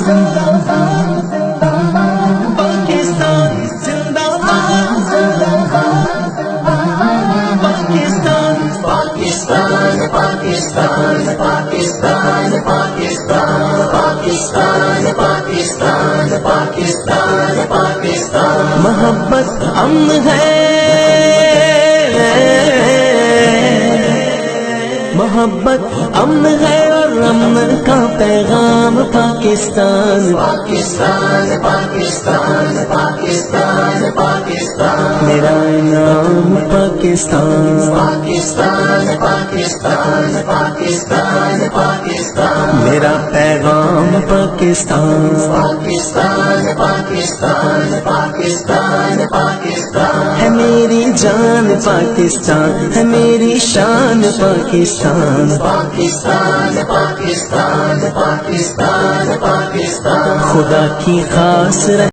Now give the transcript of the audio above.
زندہ باد پاکستان زندہ باد پاکستان پاکستان پاکستان پاکستان پاکستان پاکستان پاکستان پاکستان پاکستان محبت امن ہے محبت امن ہے اور امن کا پیغام پاکستان پاکستان پاکستان پاکستان پاکستان میرا نام پاکستان پاکستان پاکستان پاکستان پاکستان میرا پیغام پاکستان پاکستان پاکستان پاکستان پاکستان ہے میری جان پاکستان ہے میری شان پاکستان پاکستان پاکستان پاکستان پاکستان خدا کی خاص